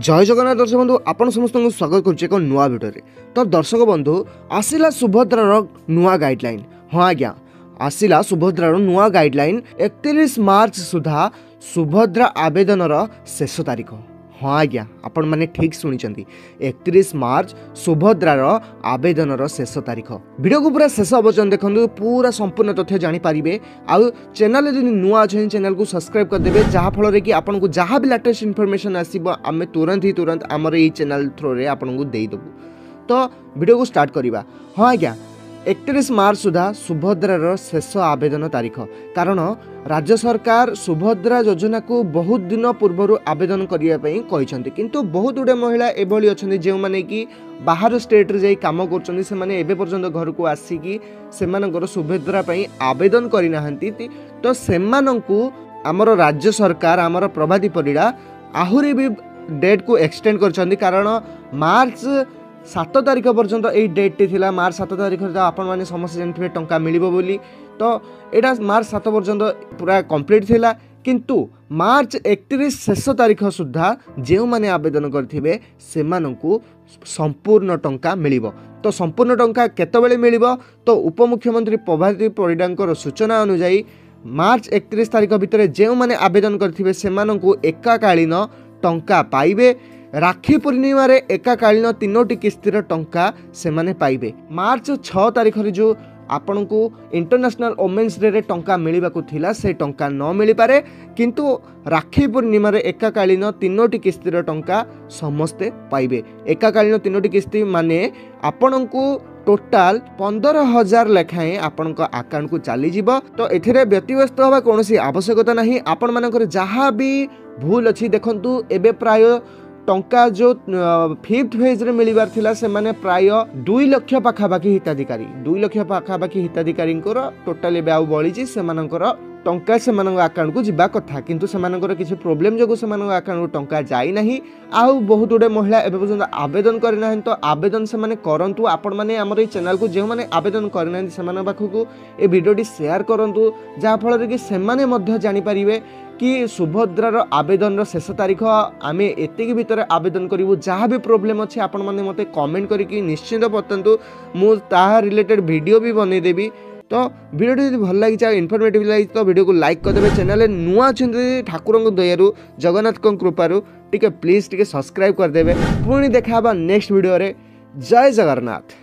जय जगन्नाथ दर्शक बंधु आपण समस्त स्वागत करुचे एक नुआ भिडियो तो दर्शक बंधु आसिला सुभद्रार नुआ गाइडलाइन। हाँ आज्ञा आसिला सुभद्रार नुआ गाइडलाइन 31 मार्च सुधा सुभद्रा आवेदनर शेष तारीख। हाँ आज्ञा आपण मैंने ठीक शुणी 31 मार्च सुभद्रार आवेदनर शेष तारीख। वीडियो को पूरा शेष पर्यटन देखो पूरा संपूर्ण तथ्य जानीपारे। आउ चैनल जो नुआ अच्छे चैनल को सब्सक्राइब करदे जहाँफल कि आपन को जहाँ भी लेटेस्ट इनफॉरमेशन आसो आम तुरंत आमर ये चैनल थ्रो रे आपन को देदेबू। तो वीडियो को स्टार्ट करवा। हाँ आज्ञा 31 मार्च सुधा सुभद्रार शेष आवेदन तारीख। कारण राज्य सरकार सुभद्रा योजना को बहुत दिन पूर्व आवेदन करने किंतु बहुत गुड़े महिला एभली अच्छा जो मैंने कि बाहर स्टेट रे जाई काम कर पर्यंत घर को आसिकी से सुभद्रा आवेदन करना। तो से आमर राज्य सरकार आमर प्रभाती परिड़ा आहुरी भी डेट को एक्सटेंड कर कारण मार्च 7 तारीख पर्यंत यही डेट टी थिला। मार्च 7 तारीख आपण मैंने समस्त जानते टंका मिलिबो बोली। तो एटा मार्च 7 पर्यंत पूरा कंप्लीट थिला किंतु मार्च 31 शेष तारीख सुधा जो मैंने आवेदन करथिबे सेमानंकु संपूर्ण टंका मिलिबो। तो संपूर्ण टंका केतबेले मिलिबो तो उपमुख्यमंत्री प्रभाती परिडांकर सूचना अनुसार मार्च 31 तारीख भितर जो मैंने आवेदन करथिबे सेमानंकु एकाकालीन टंका पाइबे। राखी पूर्णिमा रे एकाकालीन 3टी किस्तिर टंका से माने पाइबे। मार्च 6 तारीख रे जो आपण को इंटरनेशनल वुमेन्स डे रे टंका मिलवा को थिला से टंका न मिली पारे किंतु राखी पूर्णिमा रे एकाकालीन 3टी किस्तिर टंका समस्ते पाइबे। एकाकालीन 3टी किस्ती माने आपण को टोटाल 15,000 लेखाएं आपण अकाउंट को चली जीव। तो एथिरे व्यतिव्यस्त हवा कौन आवश्यकता नहीं। आपण मानकर जहाँ भी भूल अच्छी देखंतु एबे प्राय टंका जो 5th फेज रे मिलिबार थिला से माने प्राय 2 लाख पाखापाखि हिताधिकारी 2 लाख पाखापाखि हिताधिकारी टोटाल एबे आउ बळिची से मानकर टंका से अकाउंट को जीवा कथा किंतु से किसी प्रोब्लेम जो से अकाउंट को टंका जाई नहीं। आउ बहुत गुड़े महिला एबे पर्यंत आवेदन करना। तो आवेदन से माने करंतु आपण माने हमर ए चैनल को जो माने आवेदन करना से पाखु ए वीडियोटी शेयर करंतु जहाँ फल कि से माने जानी पारिबे कि सुभद्रार आवेदन शेष तारीख आम एतिक भितर आवेदन करूँ। जहाँ भी प्रोब्लेम अच्छे आपण माने मते कमेंट करके निश्चिंत बतातु मु ताहा रिलेटेड वीडियो भी बनईदेवी। तो वीडियो यदि भल लगी इनफॉर्मेटिव लगी तो वीडियो को लाइक करदे। चैनल नुआ अच्छे ठाकुर दयारू जगन्नाथ कृपारू टिके प्लीज टिके सब्सक्राइब करदे। पुणी देखा नेक्स्ट वीडियो रे। जय जगन्नाथ।